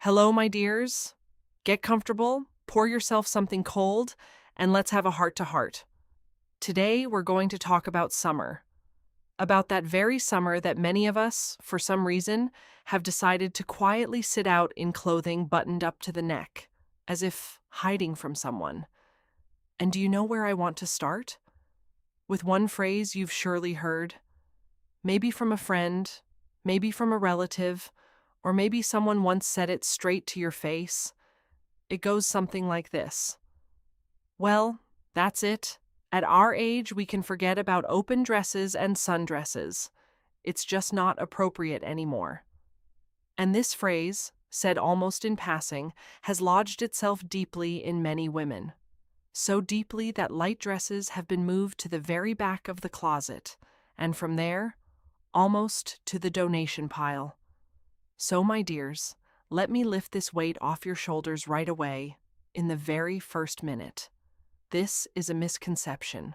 Hello, my dears. Get comfortable, pour yourself something cold, and let's have a heart to heart. Today, we're going to talk about summer. About that very summer that many of us, for some reason, have decided to quietly sit out in clothing buttoned up to the neck, as if hiding from someone. And do you know where I want to start? With one phrase you've surely heard. Maybe from a friend, maybe from a relative, or maybe someone once said it straight to your face. It goes something like this. Well, that's it. At our age, we can forget about open dresses and sundresses. It's just not appropriate anymore. And this phrase, said almost in passing, has lodged itself deeply in many women. So deeply that light dresses have been moved to the very back of the closet, and from there, almost to the donation pile. So, my dears, let me lift this weight off your shoulders right away, in the very first minute. This is a misconception,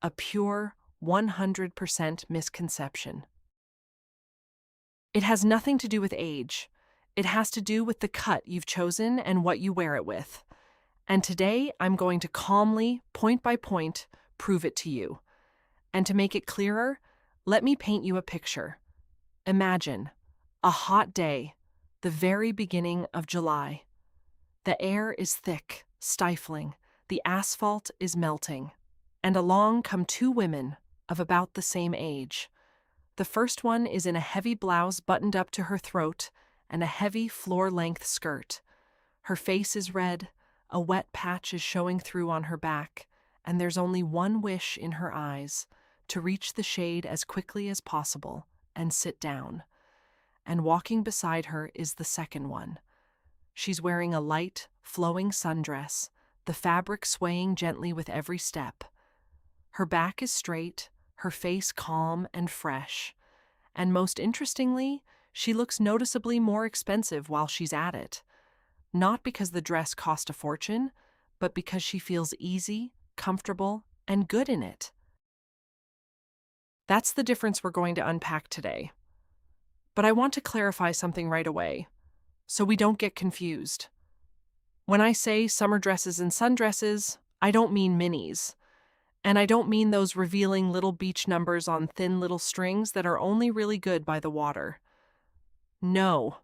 a pure 100% misconception. It has nothing to do with age. It has to do with the cut you've chosen and what you wear it with. And today, I'm going to calmly, point by point, prove it to you. And to make it clearer, let me paint you a picture. Imagine a hot day, the very beginning of July. The air is thick, stifling. The asphalt is melting. And along come two women of about the same age. The first one is in a heavy blouse buttoned up to her throat and a heavy floor-length skirt. Her face is red, a wet patch is showing through on her back, and there's only one wish in her eyes, to reach the shade as quickly as possible and sit down. And walking beside her is the second one. She's wearing a light, flowing sundress, the fabric swaying gently with every step. Her back is straight, her face calm and fresh. And most interestingly, she looks noticeably more expensive while she's at it. Not because the dress cost a fortune, but because she feels easy, comfortable, and good in it. That's the difference we're going to unpack today. But I want to clarify something right away, so we don't get confused. When I say summer dresses and sundresses, I don't mean minis. And I don't mean those revealing little beach numbers on thin little strings that are only really good by the water. No.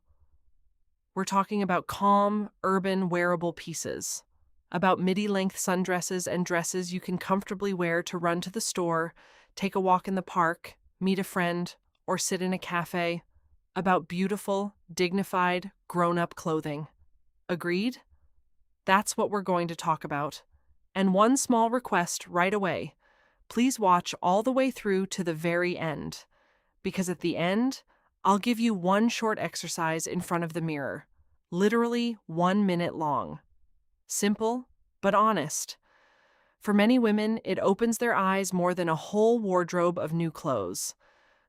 We're talking about calm, urban, wearable pieces. About midi-length sundresses and dresses you can comfortably wear to run to the store, take a walk in the park, meet a friend, or sit in a cafe. About beautiful, dignified, grown-up clothing. Agreed? That's what we're going to talk about. And one small request right away. Please watch all the way through to the very end. Because at the end, I'll give you one short exercise in front of the mirror. Literally 1 minute long. Simple, but honest. For many women, it opens their eyes more than a whole wardrobe of new clothes.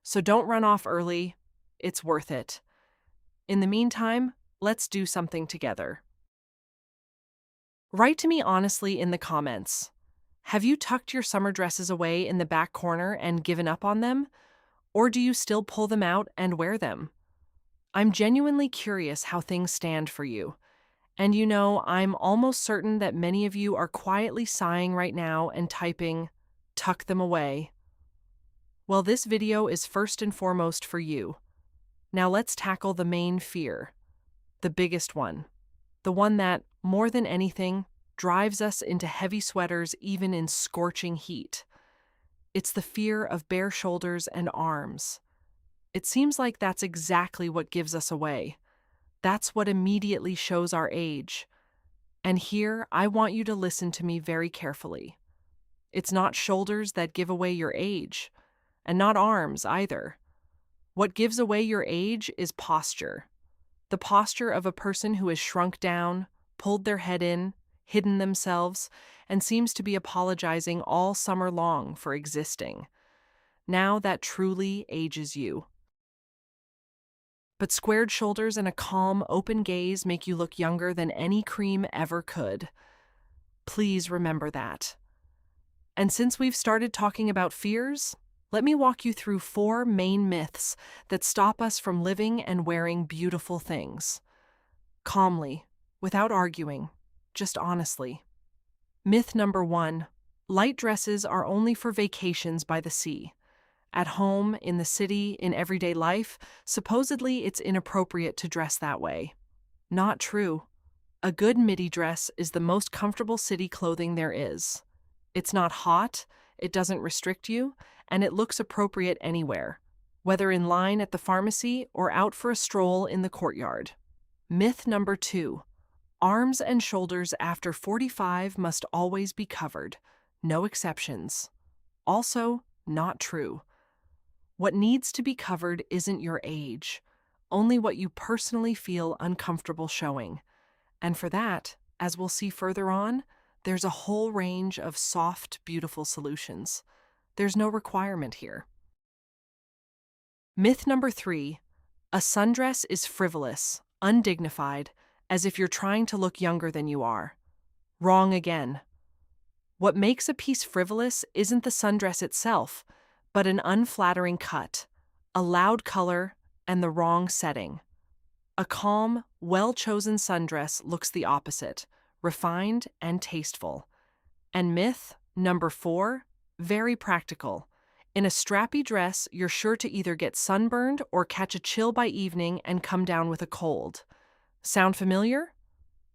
So don't run off early. It's worth it. In the meantime, let's do something together. Write to me honestly in the comments. Have you tucked your summer dresses away in the back corner and given up on them? Or do you still pull them out and wear them? I'm genuinely curious how things stand for you. And you know, I'm almost certain that many of you are quietly sighing right now and typing, "Tuck them away." Well, this video is first and foremost for you. Now let's tackle the main fear. The biggest one. The one that, more than anything, drives us into heavy sweaters even in scorching heat. It's the fear of bare shoulders and arms. It seems like that's exactly what gives us away. That's what immediately shows our age. And here, I want you to listen to me very carefully. It's not shoulders that give away your age, and not arms either. What gives away your age is posture. The posture of a person who has shrunk down, pulled their head in, hidden themselves, and seems to be apologizing all summer long for existing. Now that truly ages you. But squared shoulders and a calm, open gaze make you look younger than any cream ever could. Please remember that. And since we've started talking about fears, let me walk you through 4 main myths that stop us from living and wearing beautiful things. calmly, without arguing, just honestly. Myth number 1. Light dresses are only for vacations by the sea. At home, in the city, in everyday life, supposedly it's inappropriate to dress that way. Not true. A good midi dress is the most comfortable city clothing there is. It's not hot, it doesn't restrict you, and it looks appropriate anywhere, whether in line at the pharmacy or out for a stroll in the courtyard. Myth number 2. Arms and shoulders after 45 must always be covered. No exceptions. Also, not true. What needs to be covered isn't your age, only what you personally feel uncomfortable showing. And for that, as we'll see further on, there's a whole range of soft, beautiful solutions. There's no requirement here. Myth number 3. A sundress is frivolous, undignified, as if you're trying to look younger than you are. Wrong again. What makes a piece frivolous isn't the sundress itself, but an unflattering cut, a loud color, and the wrong setting. A calm, well-chosen sundress looks the opposite, refined and tasteful. And myth number 4, very practical. In a strappy dress, you're sure to either get sunburned or catch a chill by evening and come down with a cold. Sound familiar?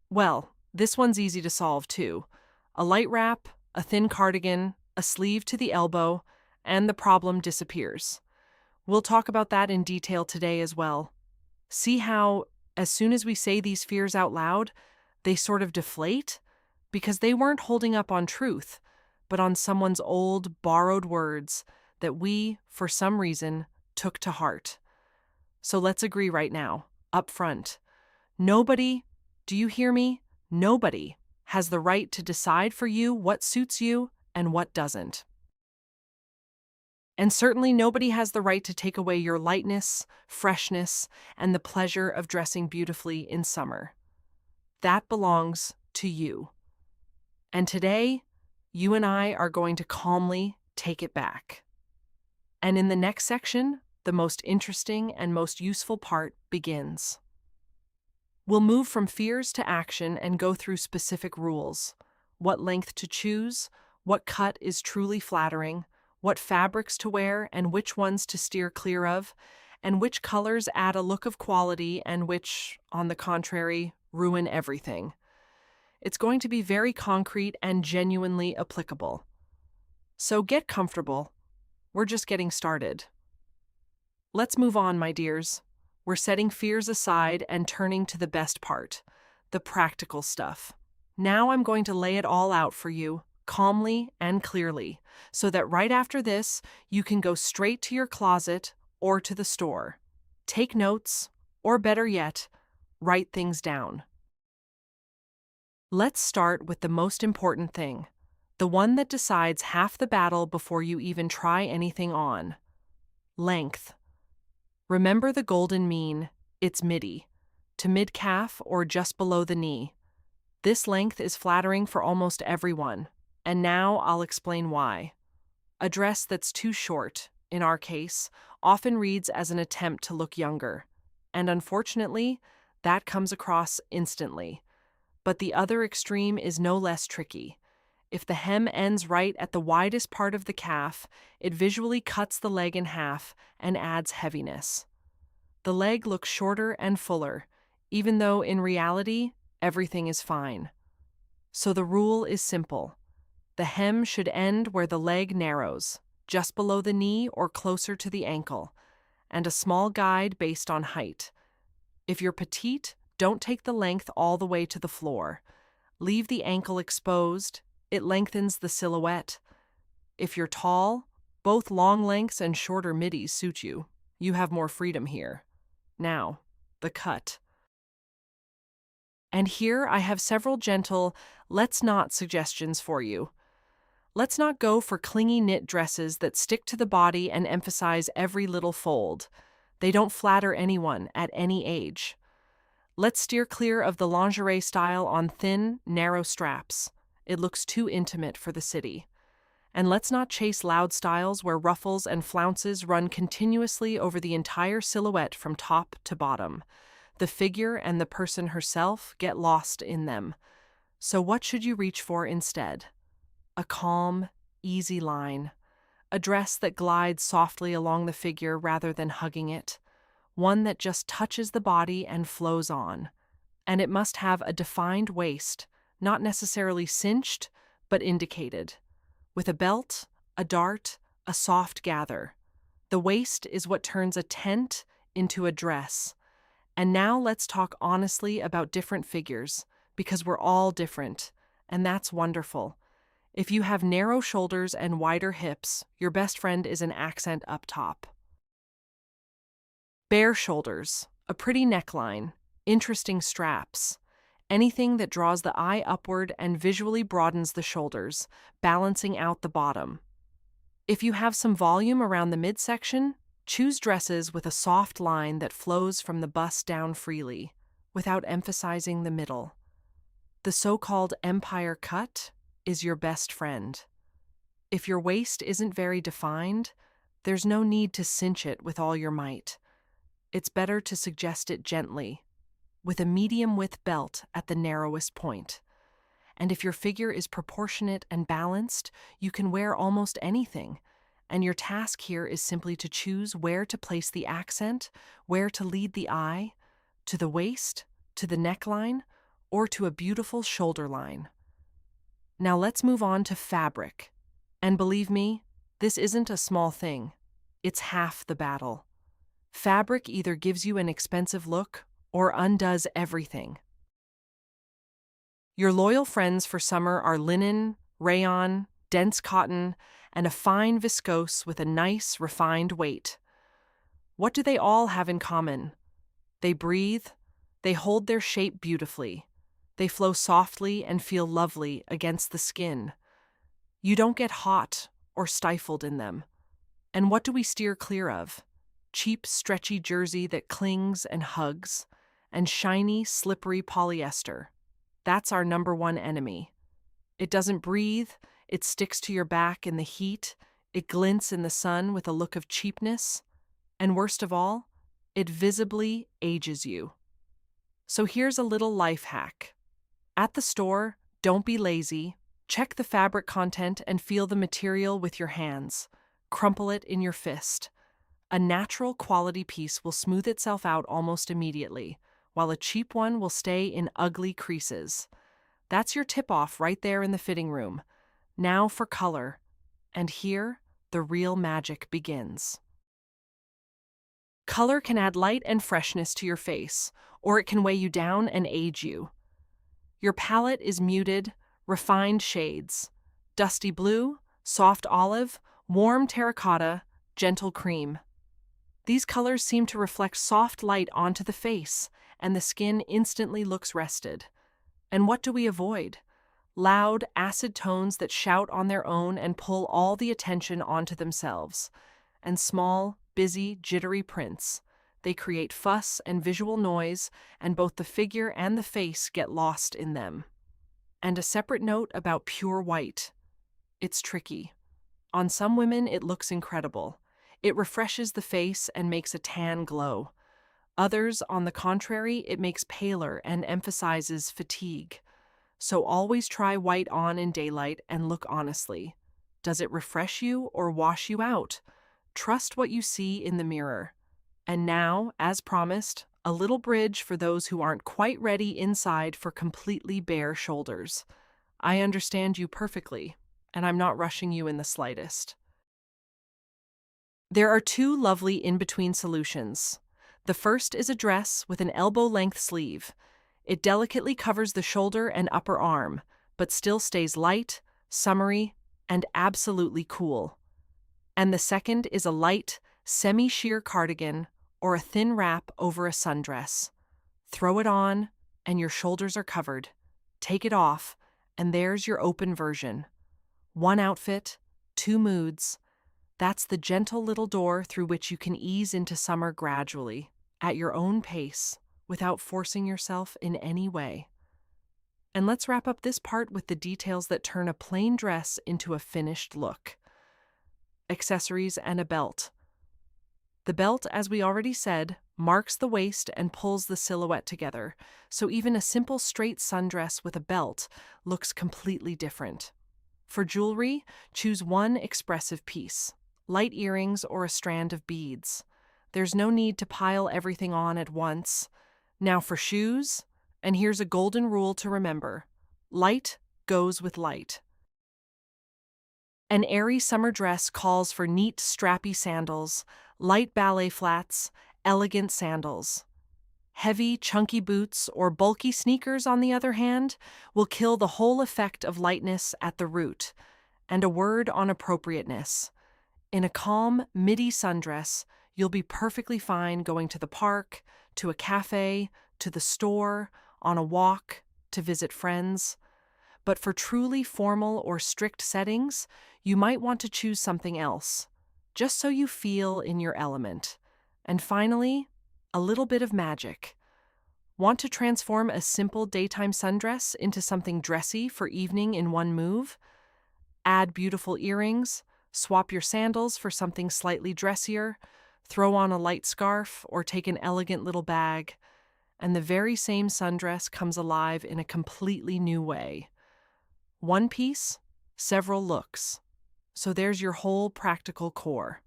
Well, this one's easy to solve too. A light wrap, a thin cardigan, a sleeve to the elbow, and the problem disappears. We'll talk about that in detail today as well. See how, as soon as we say these fears out loud, they sort of deflate? Because they weren't holding up on truth, but on someone's old, borrowed words that we, for some reason, took to heart. So let's agree right now, up front. Nobody, do you hear me? Nobody has the right to decide for you what suits you and what doesn't. And certainly nobody has the right to take away your lightness, freshness, and the pleasure of dressing beautifully in summer. That belongs to you. And today, you and I are going to calmly take it back. And in the next section, the most interesting and most useful part begins. We'll move from fears to action and go through specific rules. What length to choose, what cut is truly flattering, what fabrics to wear and which ones to steer clear of, and which colors add a look of quality and which, on the contrary, ruin everything. It's going to be very concrete and genuinely applicable. So get comfortable. We're just getting started. Let's move on, my dears. We're setting fears aside and turning to the best part, the practical stuff. Now I'm going to lay it all out for you, calmly and clearly, so that right after this, you can go straight to your closet or to the store. Take notes, or better yet, write things down. Let's start with the most important thing, the one that decides half the battle before you even try anything on. Length. Remember the golden mean, it's midi, to mid-calf or just below the knee. This length is flattering for almost everyone, and now I'll explain why. A dress that's too short, in our case, often reads as an attempt to look younger, and unfortunately, that comes across instantly. But the other extreme is no less tricky. If the hem ends right at the widest part of the calf, it visually cuts the leg in half and adds heaviness. The leg looks shorter and fuller, even though in reality, everything is fine. So the rule is simple. The hem should end where the leg narrows, just below the knee or closer to the ankle, and a small guide based on height. If you're petite, don't take the length all the way to the floor. Leave the ankle exposed. It lengthens the silhouette. If you're tall, both long lengths and shorter midis suit you. You have more freedom here. Now, the cut. And here I have several gentle let's not suggestions for you. Let's not go for clingy knit dresses that stick to the body and emphasize every little fold. They don't flatter anyone at any age. Let's steer clear of the lingerie style on thin, narrow straps. It looks too intimate for the city. And let's not chase loud styles where ruffles and flounces run continuously over the entire silhouette from top to bottom. The figure and the person herself get lost in them. So what should you reach for instead? A calm, easy line. A dress that glides softly along the figure rather than hugging it. One that just touches the body and flows on. And it must have a defined waist, not necessarily cinched, but indicated. With a belt, a dart, a soft gather. The waist is what turns a tent into a dress. And now let's talk honestly about different figures, because we're all different, and that's wonderful. If you have narrow shoulders and wider hips, your best friend is an accent up top. Bare shoulders, a pretty neckline, interesting straps, anything that draws the eye upward and visually broadens the shoulders, balancing out the bottom. If you have some volume around the midsection, choose dresses with a soft line that flows from the bust down freely, without emphasizing the middle. The so-called empire cut is your best friend. If your waist isn't very defined, there's no need to cinch it with all your might. It's better to suggest it gently, with a medium-width belt at the narrowest point. And if your figure is proportionate and balanced, you can wear almost anything. And your task here is simply to choose where to place the accent, where to lead the eye, to the waist, to the neckline, or to a beautiful shoulder line. Now let's move on to fabric. And believe me, this isn't a small thing. It's half the battle. Fabric either gives you an expensive look or undoes everything. Your loyal friends for summer are linen, rayon, dense cotton, and a fine viscose with a nice, refined weight. What do they all have in common? They breathe, they hold their shape beautifully, they flow softly and feel lovely against the skin. You don't get hot or stifled in them. And what do we steer clear of? Cheap, stretchy jersey that clings and hugs, and shiny, slippery polyester. That's our number one enemy. It doesn't breathe, it sticks to your back in the heat, it glints in the sun with a look of cheapness, and worst of all, it visibly ages you. So here's a little life hack. At the store, don't be lazy. Check the fabric content and feel the material with your hands. Crumple it in your fist. A natural quality piece will smooth itself out almost immediately, while a cheap one will stay in ugly creases. That's your tip-off right there in the fitting room. Now for color. And here, the real magic begins. Color can add light and freshness to your face, or it can weigh you down and age you. Your palette is muted, refined shades. Dusty blue, soft olive, warm terracotta, gentle cream. These colors seem to reflect soft light onto the face, and the skin instantly looks rested. And what do we avoid? Loud, acid tones that shout on their own and pull all the attention onto themselves. And small, busy, jittery prints. They create fuss and visual noise, and both the figure and the face get lost in them. And a separate note about pure white. It's tricky. On some women, it looks incredible. It refreshes the face and makes a tan glow. Others, on the contrary, it makes paler and emphasizes fatigue. So always try white on in daylight and look honestly. Does it refresh you or wash you out? Trust what you see in the mirror. And now, as promised, a little bridge for those who aren't quite ready inside for completely bare shoulders. I understand you perfectly, and I'm not rushing you in the slightest. There are two lovely in-between solutions. The first is a dress with an elbow-length sleeve. It delicately covers the shoulder and upper arm, but still stays light, summery, and absolutely cool. And the second is a light, semi-sheer cardigan or a thin wrap over a sundress. Throw it on, and your shoulders are covered. Take it off, and there's your open version. One outfit, two moods. That's the gentle little door through which you can ease into summer gradually, at your own pace, without forcing yourself in any way. And let's wrap up this part with the details that turn a plain dress into a finished look. Accessories and a belt. The belt, as we already said, marks the waist and pulls the silhouette together, so even a simple straight sundress with a belt looks completely different. For jewelry, choose one expressive piece, light earrings or a strand of beads. There's no need to pile everything on at once. Now for shoes, and here's a golden rule to remember: light goes with light. An airy summer dress calls for neat, strappy sandals, light ballet flats, elegant sandals. Heavy, chunky boots or bulky sneakers, on the other hand, will kill the whole effect of lightness at the root. And a word on appropriateness. In a calm, midi sundress, you'll be perfectly fine going to the park, to a cafe, to the store, on a walk, to visit friends. But for truly formal or strict settings, you might want to choose something else, just so you feel in your element. And finally, a little bit of magic. Want to transform a simple daytime sundress into something dressy for evening in one move? Add beautiful earrings, swap your sandals for something slightly dressier, throw on a light scarf, or take an elegant little bag, and the very same sundress comes alive in a completely new way. One piece, several looks. So there's your whole practical core.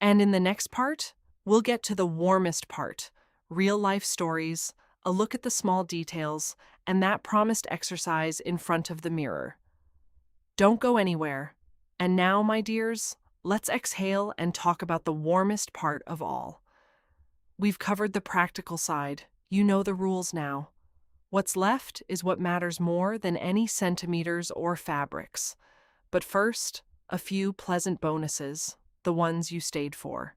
And in the next part, we'll get to the warmest part: real-life stories, a look at the small details, and that promised exercise in front of the mirror. Don't go anywhere. And now, my dears, let's exhale and talk about the warmest part of all. We've covered the practical side. You know the rules now. What's left is what matters more than any centimeters or fabrics. But first, a few pleasant bonuses, the ones you stayed for.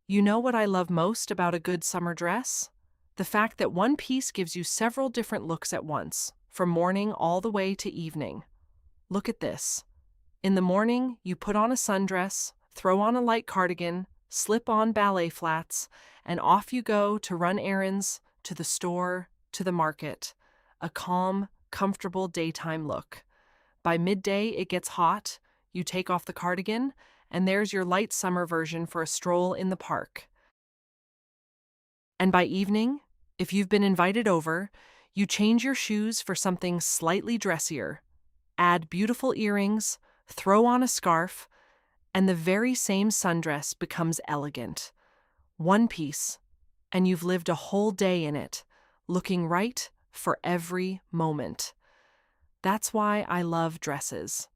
You know what I love most about a good summer dress? The fact that one piece gives you several different looks at once, from morning all the way to evening. Look at this. In the morning, you put on a sundress, throw on a light cardigan, slip on ballet flats, and off you go to run errands, to the store, to the market. A calm, comfortable daytime look. By midday, it gets hot. You take off the cardigan, and there's your light summer version for a stroll in the park. And by evening, if you've been invited over, you change your shoes for something slightly dressier. Add beautiful earrings, throw on a scarf, and the very same sundress becomes elegant. One piece, and you've lived a whole day in it, looking right for every moment. That's why I love dresses.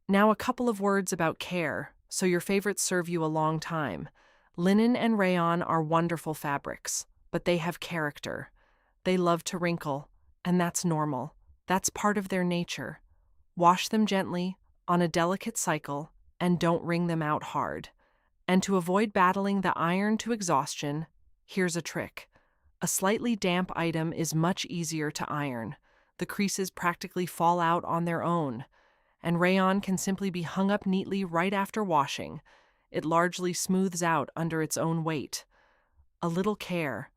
Now, a couple of words about care, so your favorites serve you a long time. Linen and rayon are wonderful fabrics, but they have character. They love to wrinkle, and that's normal. That's part of their nature. Wash them gently, on a delicate cycle, and don't wring them out hard. And to avoid battling the iron to exhaustion, here's a trick. A slightly damp item is much easier to iron. The creases practically fall out on their own, and rayon can simply be hung up neatly right after washing. It largely smooths out under its own weight. A little care,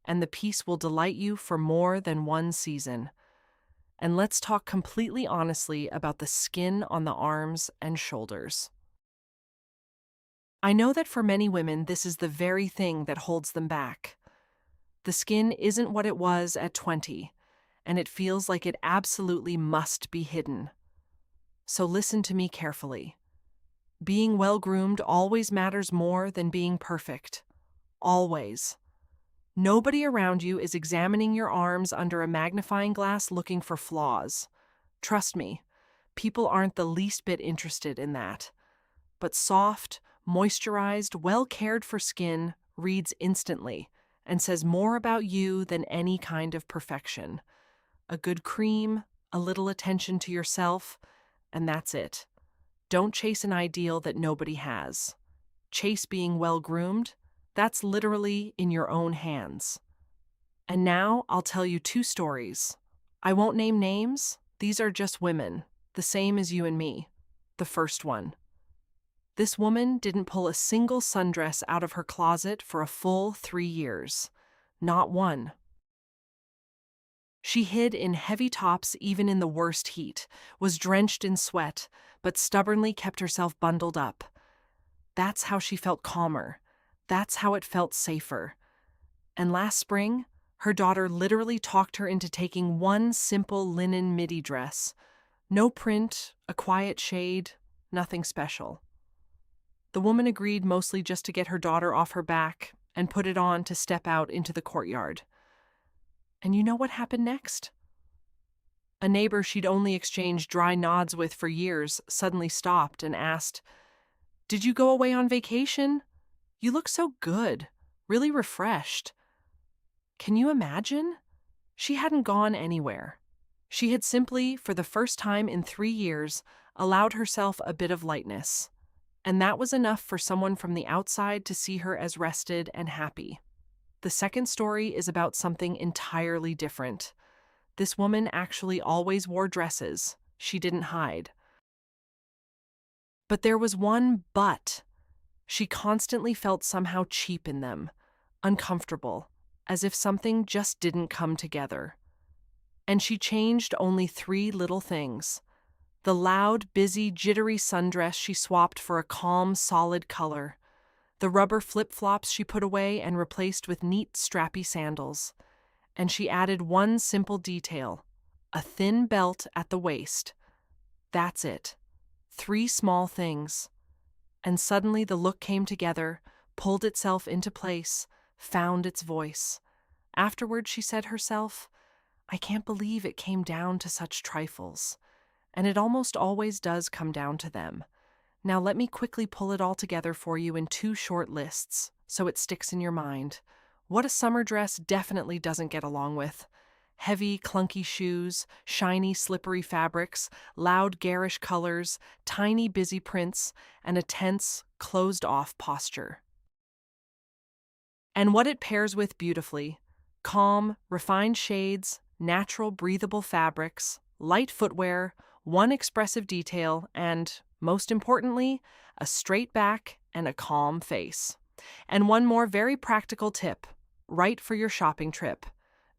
and the piece will delight you for more than one season. And let's talk completely honestly about the skin on the arms and shoulders. I know that for many women, this is the very thing that holds them back. The skin isn't what it was at 20, and it feels like it absolutely must be hidden. So listen to me carefully. Being well-groomed always matters more than being perfect. Always. Nobody around you is examining your arms under a magnifying glass looking for flaws. Trust me, people aren't the least bit interested in that. But soft, moisturized, well-cared-for skin reads instantly and says more about you than any kind of perfection. A good cream, a little attention to yourself, and that's it. Don't chase an ideal that nobody has. Chase being well-groomed. That's literally in your own hands. And now I'll tell you two stories. I won't name names. These are just women, the same as you and me. The first one. This woman didn't pull a single sundress out of her closet for a full 3 years. Not one. She hid in heavy tops even in the worst heat, was drenched in sweat, but stubbornly kept herself bundled up. That's how she felt calmer. That's how it felt safer. And last spring, her daughter literally talked her into taking one simple linen midi dress. No print, a quiet shade, nothing special. The woman agreed mostly just to get her daughter off her back and put it on to step out into the courtyard. And you know what happened next? A neighbor she'd only exchanged dry nods with for years suddenly stopped and asked, "Did you go away on vacation? You look so good, really refreshed." Can you imagine? She hadn't gone anywhere. She had simply, for the first time in 3 years, allowed herself a bit of lightness. And that was enough for someone from the outside to see her as rested and happy. The second story is about something entirely different. This woman actually always wore dresses. She didn't hide. But there was one but. She constantly felt somehow cheap in them, uncomfortable, as if something just didn't come together. And she changed only 3 little things. The loud, busy, jittery sundress she swapped for a calm, solid color. The rubber flip-flops she put away and replaced with neat, strappy sandals. And she added one simple detail, a thin belt at the waist. That's it. 3 small things. And suddenly the look came together, pulled itself into place, found its voice. Afterward, she said herself, "I can't believe it came down to such trifles." And it almost always does come down to them. Now let me quickly pull it all together for you in 2 short lists, so it sticks in your mind. What a summer dress definitely doesn't get along with. Heavy, clunky shoes, shiny, slippery fabrics, loud, garish colors, tiny, busy prints, and a tense, closed-off posture. And what it pairs with beautifully: calm, refined shades, natural, breathable fabrics, light footwear, one expressive detail, and, most importantly, a straight back and a calm face. And one more very practical tip, right for your shopping trip.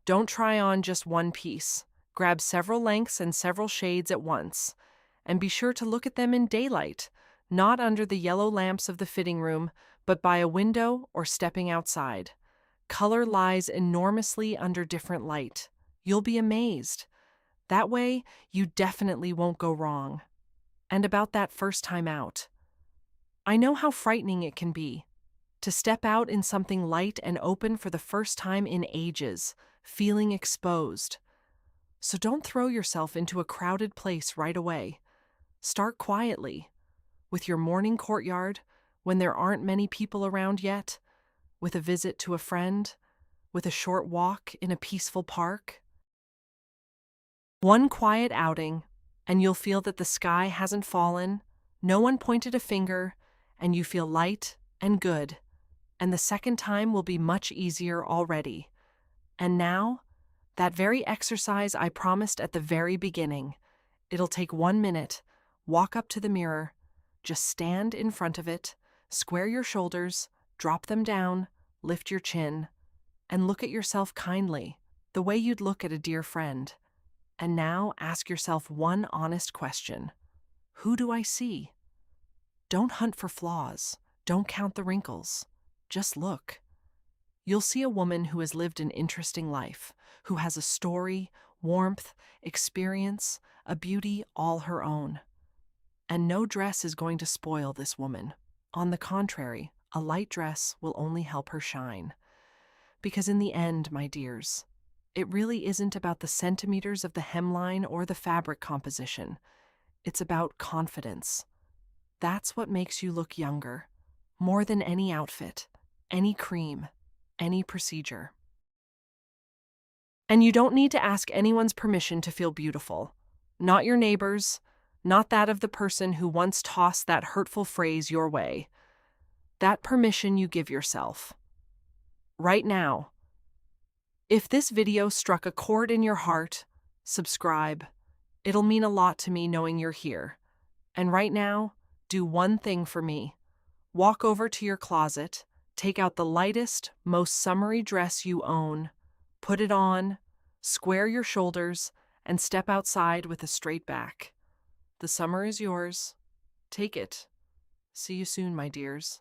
Don't try on just one piece. Grab several lengths and several shades at once. And be sure to look at them in daylight, not under the yellow lamps of the fitting room, but by a window or stepping outside. Color lies enormously under different light. You'll be amazed. That way, you definitely won't go wrong. And about that first time out. I know how frightening it can be. To step out in something light and open for the first time in ages, feeling exposed. So don't throw yourself into a crowded place right away. Start quietly, with your morning courtyard, when there aren't many people around yet, with a visit to a friend, with a short walk in a peaceful park. One quiet outing, and you'll feel that the sky hasn't fallen, no one pointed a finger, and you feel light and good. And the second time will be much easier already. And now, that very exercise I promised at the very beginning. It'll take 1 minute. Walk up to the mirror. Just stand in front of it, square your shoulders, drop them down, lift your chin, and look at yourself kindly, the way you'd look at a dear friend. And now ask yourself one honest question. Who do I see? Don't hunt for flaws. Don't count the wrinkles. Just look. You'll see a woman who has lived an interesting life, who has a story, warmth, experience, a beauty all her own. And no dress is going to spoil this woman. On the contrary, a light dress will only help her shine. Because in the end, my dears, it really isn't about the centimeters of the hemline or the fabric composition. It's about confidence. That's what makes you look younger, more than any outfit, any cream, any procedure. And you don't need to ask anyone's permission to feel beautiful. Not your neighbor's, not that of the person who once tossed that hurtful phrase your way. That permission you give yourself. Right now. If this video struck a chord in your heart, subscribe. It'll mean a lot to me knowing you're here. And right now, do one thing for me. Walk over to your closet, take out the lightest, most summery dress you own, put it on, square your shoulders, and step outside with a straight back. The summer is yours. Take it. See you soon, my dears.